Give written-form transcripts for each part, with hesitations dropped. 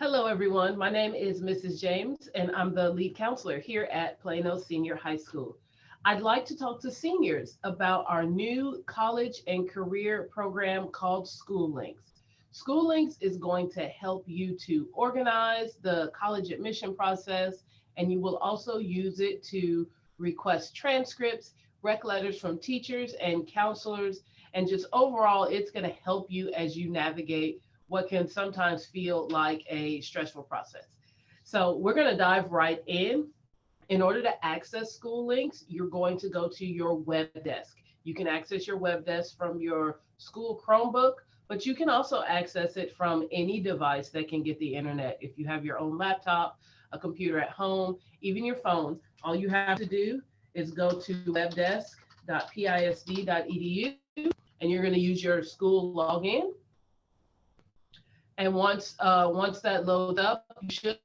Hello, everyone. My name is Mrs. James, and I'm the lead counselor here at Plano Senior High School. I'd like to talk to seniors about our new college and career program called SchooLinks. SchooLinks is going to help you to organize the college admission process, and you will also use it to request transcripts, rec letters from teachers and counselors, and just overall, it's going to help you as you navigate what can sometimes feel like a stressful process. So we're going to dive right in. In order to access SchooLinks, you're going to go to your web desk. You can access your web desk from your school Chromebook, but you can also access it from any device that can get the internet. If you have your own laptop, a computer at home, even your phone, all you have to do is go to webdesk.pisd.edu and you're going to use your school login. And once that loads up, you should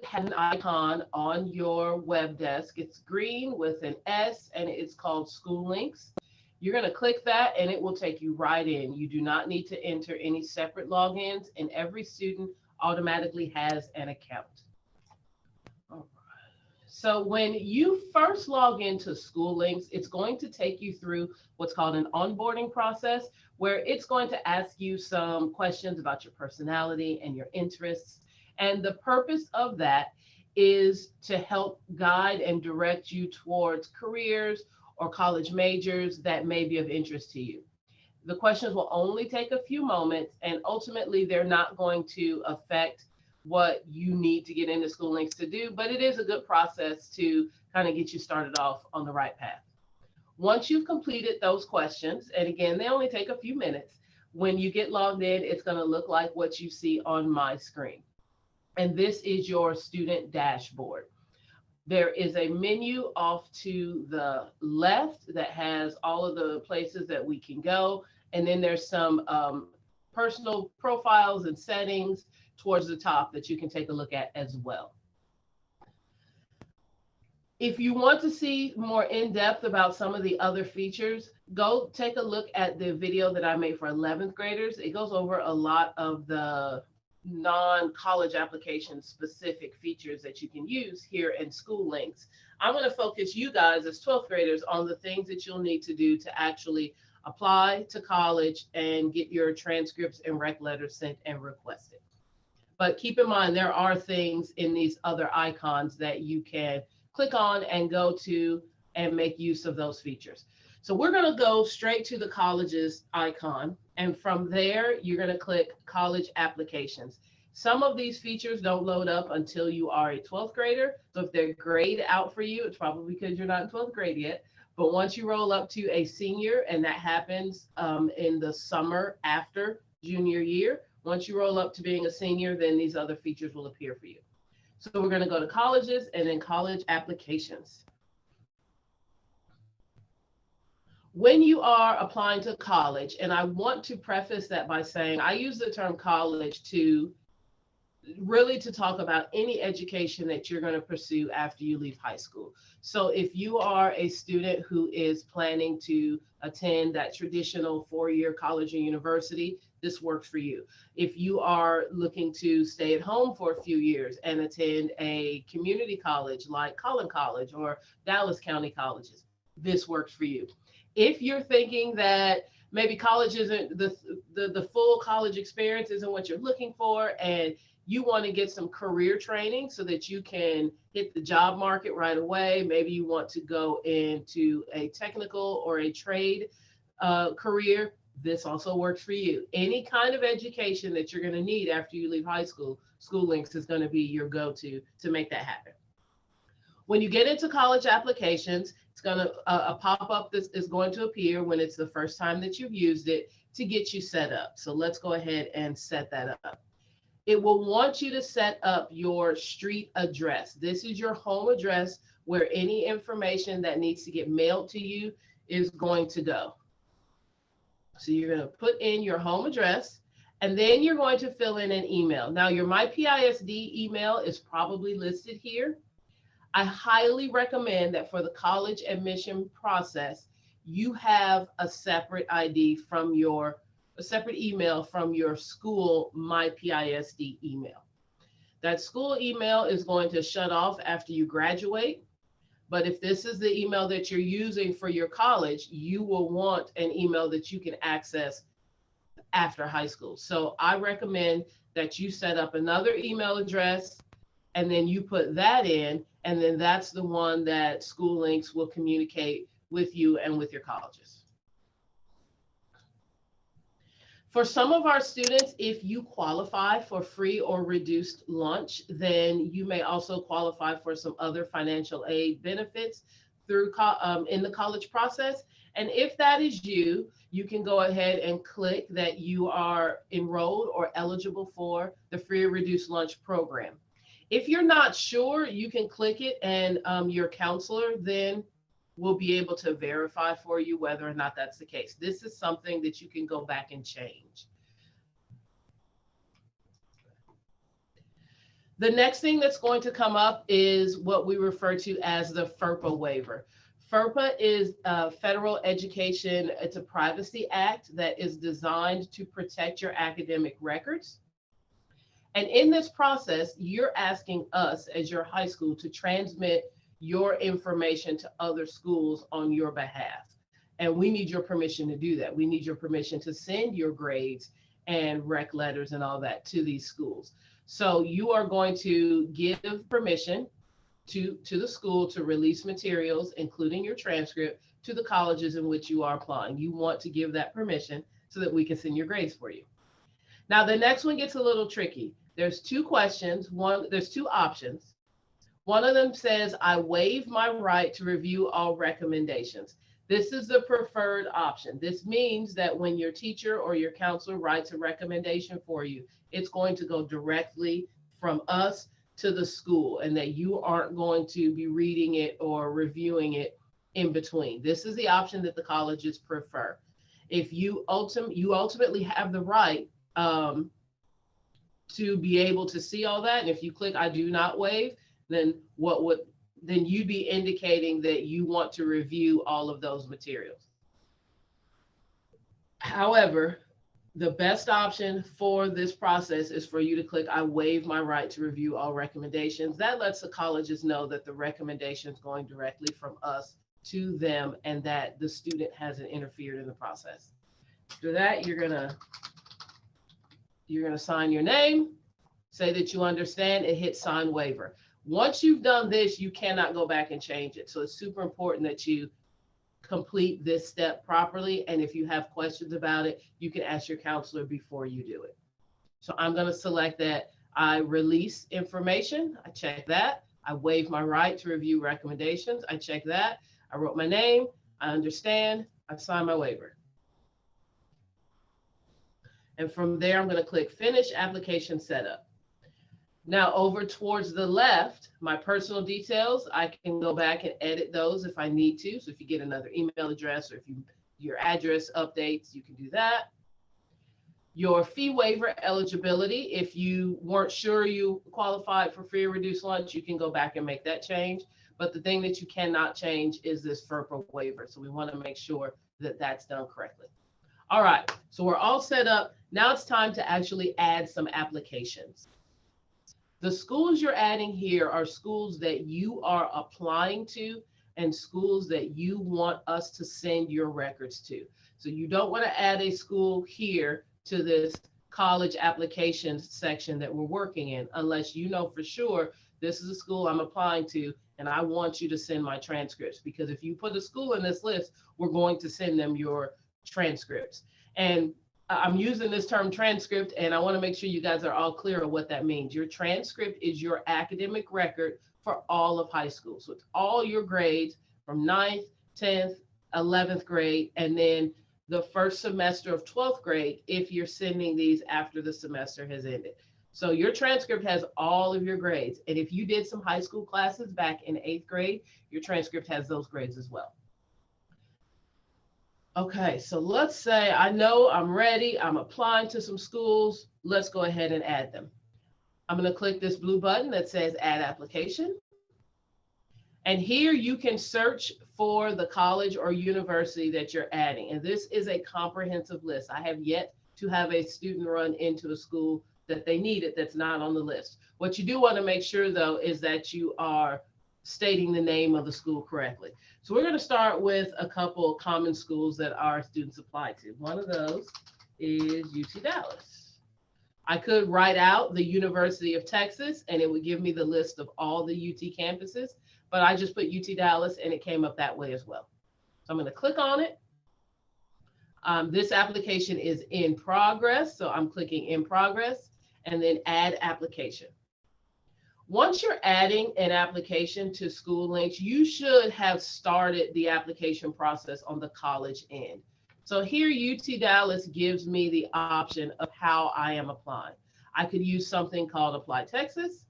have an icon on your web desk. It's green with an S and it's called SchooLinks. You're going to click that and it will take you right in. You do not need to enter any separate logins, and every student automatically has an account. So when you first log into SchooLinks, it's going to take you through what's called an onboarding process, where it's going to ask you some questions about your personality and your interests. And the purpose of that is to help guide and direct you towards careers or college majors that may be of interest to you. The questions will only take a few moments, and ultimately they're not going to affect what you need to get into SchooLinks to do, but it is a good process to kind of get you started off on the right path. Once you've completed those questions, and again, they only take a few minutes, when you get logged in, it's going to look like what you see on my screen. And this is your student dashboard. There is a menu off to the left that has all of the places that we can go. And then there's some personal profiles and settings towards the top that you can take a look at as well. If you want to see more in depth about some of the other features, go take a look at the video that I made for 11th graders. It goes over a lot of the non-college application specific features that you can use here in SchooLinks. I'm going to focus you guys as 12th graders on the things that you'll need to do to actually apply to college and get your transcripts and rec letters sent and requested. But keep in mind, there are things in these other icons that you can click on and go to and make use of those features. So we're going to go straight to the colleges icon. And from there, you're going to click college applications. Some of these features don't load up until you are a 12th grader. So if they're grayed out for you, it's probably because you're not in 12th grade yet. But once you roll up to a senior, and that happens in the summer after junior year, once you roll up to being a senior, then these other features will appear for you. So we're going to go to colleges and then college applications. When you are applying to college, and I want to preface that by saying I use the term college to really to talk about any education that you're going to pursue after you leave high school. So if you are a student who is planning to attend that traditional 4-year college or university, this works for you. If you are looking to stay at home for a few years and attend a community college like Collin College or Dallas County Colleges, this works for you. If you're thinking that maybe college isn't the full college experience isn't what you're looking for, and you want to get some career training so that you can hit the job market right away, maybe you want to go into a technical or a trade career, this also works for you. Any kind of education that you're going to need after you leave high school, SchooLinks is going to be your go-to to make that happen. When you get into college applications, it's going to a pop-up that is going to appear when it's the first time that you've used it to get you set up. So let's go ahead and set that up. It will want you to set up your street address. This is your home address where any information that needs to get mailed to you is going to go. So you're going to put in your home address, and then you're going to fill in an email. Now, your MyPISD email is probably listed here. I highly recommend that for the college admission process, you have a separate ID from a separate email from your school MyPISD email. That school email is going to shut off after you graduate. But if this is the email that you're using for your college, you will want an email that you can access after high school. So I recommend that you set up another email address and then you put that in, and then that's the one that SchooLinks will communicate with you and with your colleges. For some of our students, if you qualify for free or reduced lunch, then you may also qualify for some other financial aid benefits through in the college process. And if that is you, you can go ahead and click that you are enrolled or eligible for the free or reduced lunch program. If you're not sure, you can click it, and your counselor then will be able to verify for you whether or not that's the case. This is something that you can go back and change. The next thing that's going to come up is what we refer to as the FERPA waiver. FERPA is a federal education, it's a privacy act that is designed to protect your academic records. And in this process, you're asking us as your high school to transmit your information to other schools on your behalf. And we need your permission to do that. We need your permission to send your grades and rec letters and all that to these schools. So you are going to give permission to the school to release materials, including your transcript, to the colleges in which you are applying. You want to give that permission so that we can send your grades for you. Now, the next one gets a little tricky. There's two questions. There's two options. One of them says, I waive my right to review all recommendations. This is the preferred option. This means that when your teacher or your counselor writes a recommendation for you, it's going to go directly from us to the school, and that you aren't going to be reading it or reviewing it in between. This is the option that the colleges prefer. If you ultimately have the right to be able to see all that, and if you click I do not waive, then then you'd be indicating that you want to review all of those materials. However, the best option for this process is for you to click I waive my right to review all recommendations. That lets the colleges know that the recommendation is going directly from us to them and that the student hasn't interfered in the process. After that, you're gonna sign your name, say that you understand, and hit sign waiver. Once you've done this, you cannot go back and change it. So it's super important that you complete this step properly. And if you have questions about it, you can ask your counselor before you do it. So I'm going to select that I release information. I check that. I waive my right to review recommendations. I check that. I wrote my name. I understand. I sign my waiver. And from there, I'm going to click Finish Application Setup. Now over towards the left, my personal details, I can go back and edit those if I need to. So if you get another email address or if your address updates, you can do that. Your fee waiver eligibility, if you weren't sure you qualified for free or reduced lunch, you can go back and make that change. But the thing that you cannot change is this FERPA waiver. So we want to make sure that that's done correctly. All right, so we're all set up. Now it's time to actually add some applications. The schools you're adding here are schools that you are applying to and schools that you want us to send your records to. So you don't want to add a school here to this college applications section that we're working in unless you know for sure this is a school I'm applying to and I want you to send my transcripts, because if you put a school in this list, we're going to send them your transcripts. And I'm using this term transcript, and I want to make sure you guys are all clear on what that means. Your transcript is your academic record for all of high school. So it's all your grades from 9th, 10th, 11th grade, and then the first semester of 12th grade if you're sending these after the semester has ended. So your transcript has all of your grades. And if you did some high school classes back in 8th grade, your transcript has those grades as well. Okay, so let's say I know I'm ready. I'm applying to some schools. Let's go ahead and add them. I'm going to click this blue button that says Add Application. And here you can search for the college or university that you're adding. And this is a comprehensive list. I have yet to have a student run into a school that they needed that's not on the list. What you do want to make sure, though, is that you are stating the name of the school correctly. So we're going to start with a couple common schools that our students apply to. One of those is UT Dallas. I could write out the University of Texas and it would give me the list of all the UT campuses, but I just put UT Dallas and it came up that way as well. So I'm going to click on it. This application is in progress, so I'm clicking in progress and then add application. Once you're adding an application to SchooLinks, you should have started the application process on the college end. So here UT Dallas gives me the option of how I am applying. I could use something called Apply Texas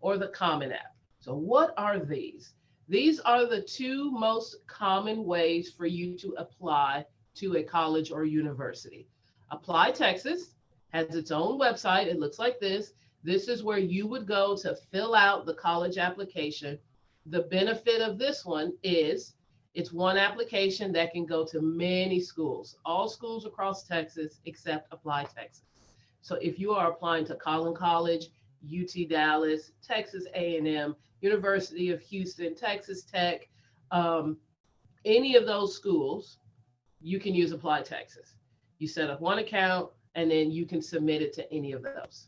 or the CommonApp. So what are these? These are the two most common ways for you to apply to a college or university. Apply Texas has its own website. It looks like this. This is where you would go to fill out the college application. The benefit of this one is it's one application that can go to many schools, all schools across Texas except Apply Texas. So if you are applying to Collin College, UT Dallas, Texas A&M, University of Houston, Texas Tech, any of those schools, you can use Apply Texas. You set up one account and then you can submit it to any of those.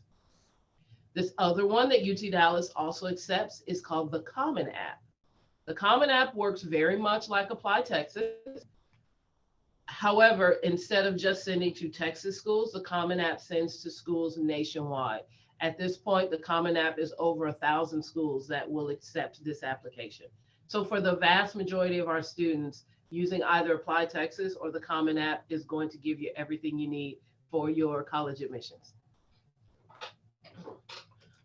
This other one that UT Dallas also accepts is called the CommonApp. The CommonApp works very much like Apply Texas. However, instead of just sending to Texas schools, the CommonApp sends to schools nationwide. At this point, the CommonApp is over 1,000 schools that will accept this application. So for the vast majority of our students, using either Apply Texas or the CommonApp is going to give you everything you need for your college admissions.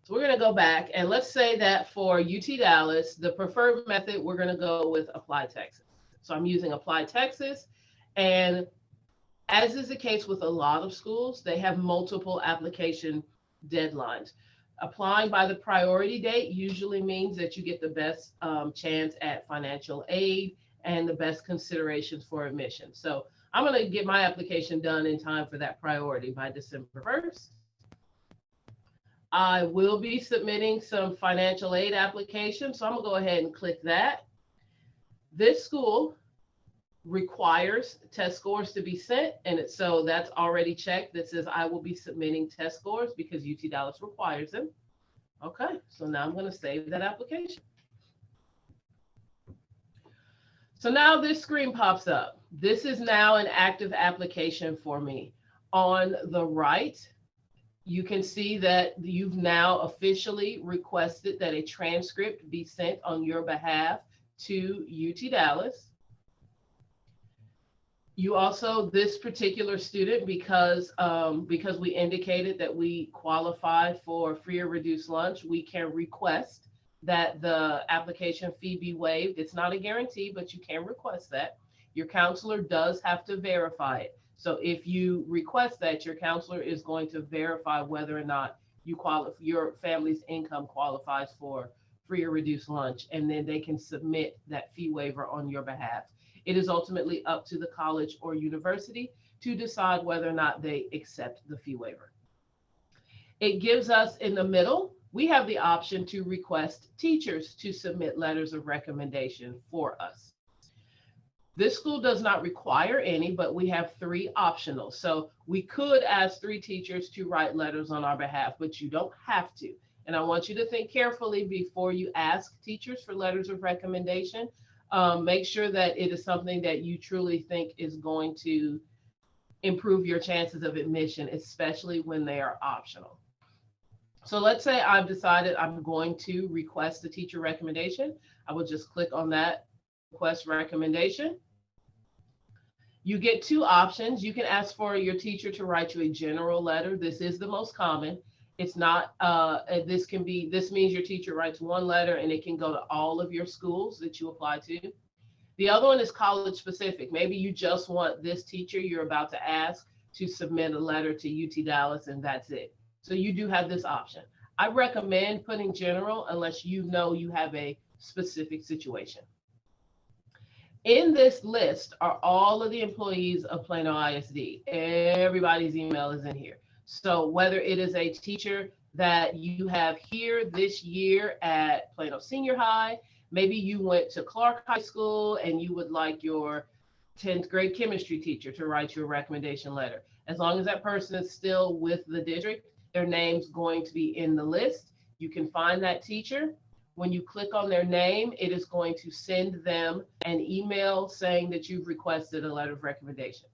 So we're going to go back and let's say that for UT Dallas, the preferred method, we're going to go with Apply Texas. So I'm using Apply Texas, and as is the case with a lot of schools, they have multiple application deadlines. Applying by the priority date usually means that you get the best chance at financial aid and the best considerations for admission. So I'm going to get my application done in time for that priority by December 1st. I will be submitting some financial aid applications, so I'm going to go ahead and click that. This school requires test scores to be sent, and so that's already checked. That says I will be submitting test scores because UT Dallas requires them. Okay, so now I'm going to save that application. So now this screen pops up. This is now an active application for me. On the right, you can see that you've now officially requested that a transcript be sent on your behalf to UT Dallas. You also, this particular student, because we indicated that we qualify for free or reduced lunch, we can request that the application fee be waived. It's not a guarantee, but you can request that. Your counselor does have to verify it. So if you request that, your counselor is going to verify whether or not your family's income qualifies for free or reduced lunch, and then they can submit that fee waiver on your behalf. It is ultimately up to the college or university to decide whether or not they accept the fee waiver. It gives us in the middle, we have the option to request teachers to submit letters of recommendation for us. This school does not require any, but we have 3 optional. So we could ask 3 teachers to write letters on our behalf, but you don't have to. And I want you to think carefully before you ask teachers for letters of recommendation. Make sure that it is something that you truly think is going to improve your chances of admission, especially when they are optional. So let's say I've decided I'm going to request a teacher recommendation. I will just click on that request recommendation. You get 2 options. You can ask for your teacher to write you a general letter. This is the most common. It's not, this means your teacher writes 1 letter and it can go to all of your schools that you apply to. The other one is college specific. Maybe you just want this teacher you're about to ask to submit a letter to UT Dallas and that's it. So you do have this option. I recommend putting general unless you know you have a specific situation. In this list are all of the employees of Plano ISD. Everybody's email is in here. So whether it is a teacher that you have here this year at Plano Senior High, maybe you went to Clark High School and you would like your 10th grade chemistry teacher to write you a recommendation letter. As long as that person is still with the district, their name's going to be in the list. You can find that teacher. When you click on their name, it is going to send them an email saying that you've requested a letter of recommendation.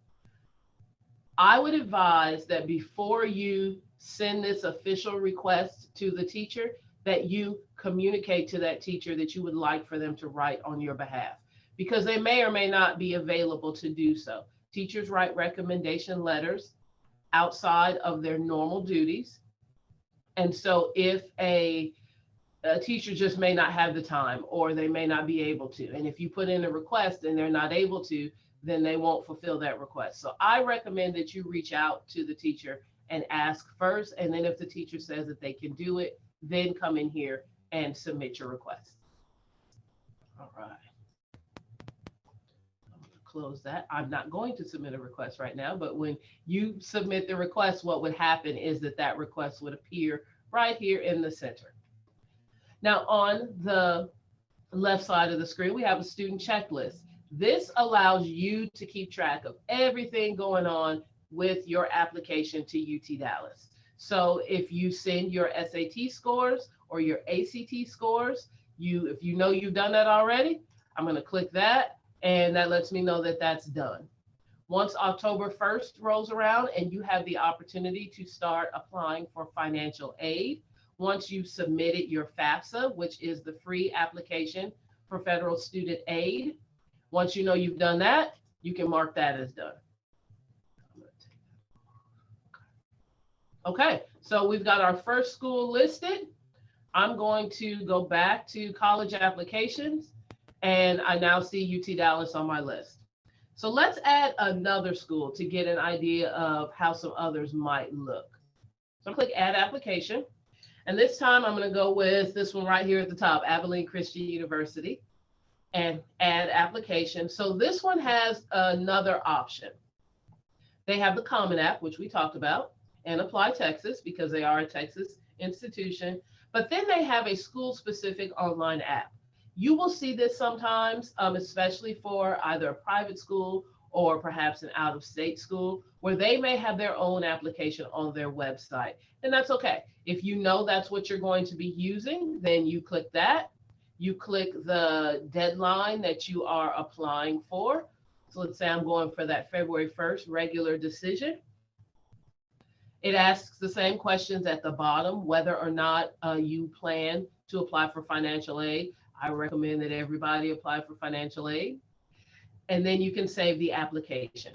I would advise that before you send this official request to the teacher, that you communicate to that teacher that you would like for them to write on your behalf, because they may or may not be available to do so. Teachers write recommendation letters outside of their normal duties. And so if a teacher just may not have the time, or they may not be able to, and if you put in a request and they're not able to, then they won't fulfill that request. So I recommend that you reach out to the teacher and ask first, and then if the teacher says that they can do it, then come in here and submit your request. All right. I'm going to close that. I'm not going to submit a request right now, but when you submit the request, what would happen is that that request would appear right here in the center. Now on the left side of the screen, we have a student checklist. This allows you to keep track of everything going on with your application to UT Dallas. So if you send your SAT scores or your ACT scores, if you know you've done that already, I'm going to click that, and that lets me know that that's done. Once October 1st rolls around and you have the opportunity to start applying for financial aid, once you've submitted your FAFSA, which is the free application for federal student aid, once you know you've done that, you can mark that as done. Okay, so we've got our first school listed. I'm going to go back to college applications, and I now see UT Dallas on my list. So let's add another school to get an idea of how some others might look. So I'm going to click Add Application, and this time I'm going to go with this one right here at the top, Abilene Christian University, and Add Application. So this one has another option. They have the CommonApp, which we talked about, and Apply Texas, because they are a Texas institution, but then they have a school-specific online app. You will see this sometimes, especially for either a private school or perhaps an out-of-state school, where they may have their own application on their website, and that's okay. If you know that's what you're going to be using, then you click that. You click the deadline that you are applying for. So let's say I'm going for that February 1st regular decision. It asks the same questions at the bottom, whether or not you plan to apply for financial aid. I recommend that everybody apply for financial aid. And then you can save the application.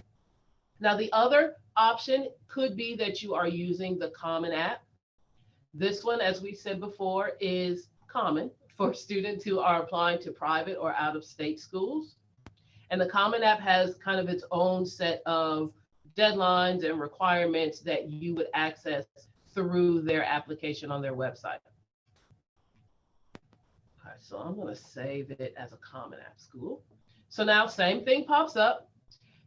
Now, the other option could be that you are using the CommonApp. This one, as we said before, is common for students who are applying to private or out-of-state schools. And the CommonApp has kind of its own set of deadlines and requirements that you would access through their application on their website. All right, so I'm going to save it as a CommonApp school. So now same thing pops up,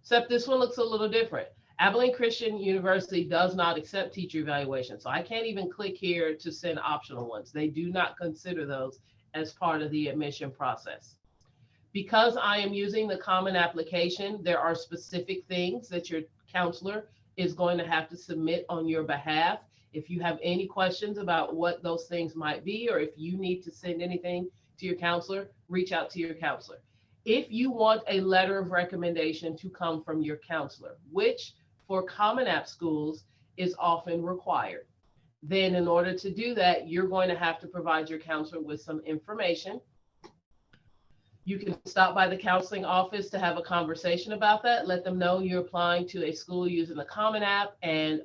except this one looks a little different. Abilene Christian University does not accept teacher evaluation, so I can't even click here to send optional ones. They do not consider those as part of the admission process. Because I am using the Common application, there are specific things that your counselor is going to have to submit on your behalf. If you have any questions about what those things might be, or if you need to send anything to your counselor, reach out to your counselor. If you want a letter of recommendation to come from your counselor, which for CommonApp schools is often required, then in order to do that, you're going to have to provide your counselor with some information. You can stop by the counseling office to have a conversation about that. Let them know you're applying to a school using the CommonApp, and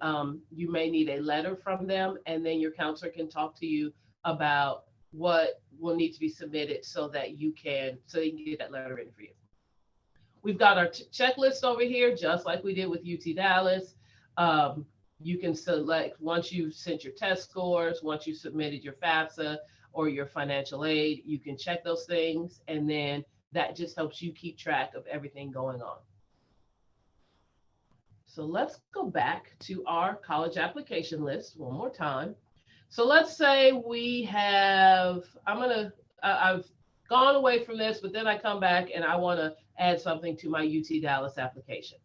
you may need a letter from them, and then your counselor can talk to you about what will need to be submitted so that you can get that letter in for you. We've got our checklist over here, just like we did with UT Dallas. You can select, once you've sent your test scores, once you submitted your FAFSA or your financial aid, you can check those things, and then that just helps you keep track of everything going on. So let's go back to our college application list one more time. So let's say we have, I've gone away from this, but then I come back and I want to add something to my UT Dallas application.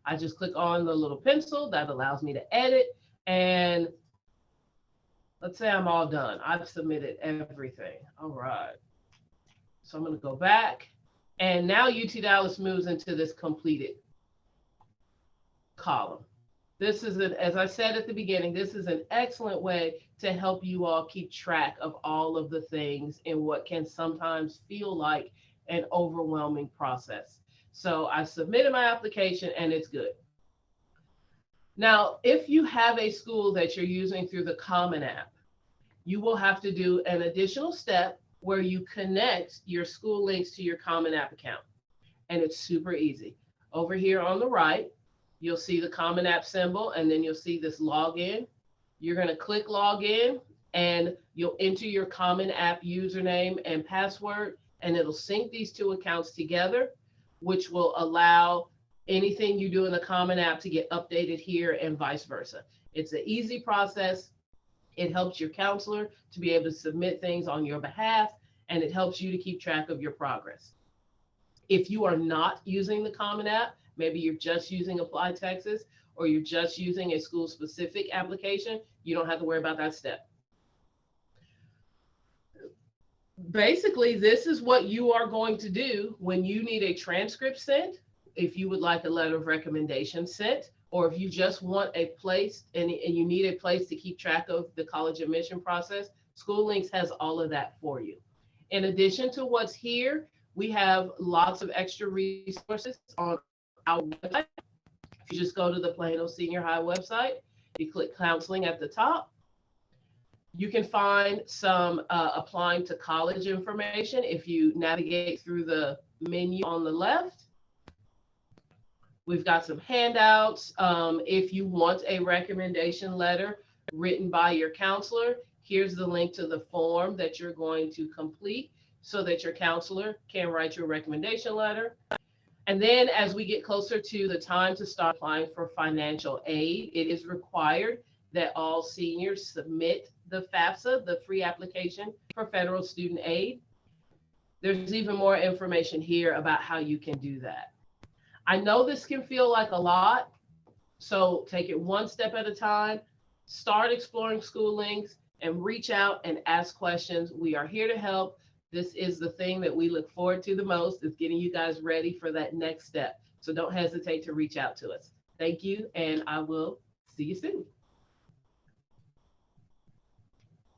I just click on the little pencil that allows me to edit, and let's say I'm all done. I've submitted everything. All right. So I'm going to go back, and now UT Dallas moves into this completed column. This is, as I said at the beginning, this is an excellent way to help you all keep track of all of the things in what can sometimes feel like an overwhelming process. So I submitted my application and it's good. Now, if you have a school that you're using through the CommonApp, you will have to do an additional step where you connect your SchooLinks to your CommonApp account. And it's super easy. Over here on the right, you'll see the CommonApp symbol, and then you'll see this login. You're going to click login, and you'll enter your CommonApp username and password, and it'll sync these two accounts together, which will allow anything you do in the CommonApp to get updated here and vice versa. It's an easy process. It helps your counselor to be able to submit things on your behalf, and it helps you to keep track of your progress. If you are not using the CommonApp, maybe you're just using Apply Texas, or you're just using a school-specific application, you don't have to worry about that step. Basically, this is what you are going to do when you need a transcript sent, if you would like a letter of recommendation sent, or if you just want a place and you need a place to keep track of the college admission process. SchooLinks has all of that for you. In addition to what's here, we have lots of extra resources on our website. If you just go to the Plano Senior High website, you click counseling at the top, you can find some applying to college information if you navigate through the menu on the left. We've got some handouts. If you want a recommendation letter written by your counselor, here's the link to the form that you're going to complete so that your counselor can write your recommendation letter. And then as we get closer to the time to start applying for financial aid, it is required that all seniors submit the FAFSA, the free application for federal student aid. There's even more information here about how you can do that. I know this can feel like a lot, so take it one step at a time. Start exploring SchooLinks and reach out and ask questions. We are here to help. This is the thing that we look forward to the most, is getting you guys ready for that next step. So don't hesitate to reach out to us. Thank you, and I will see you soon.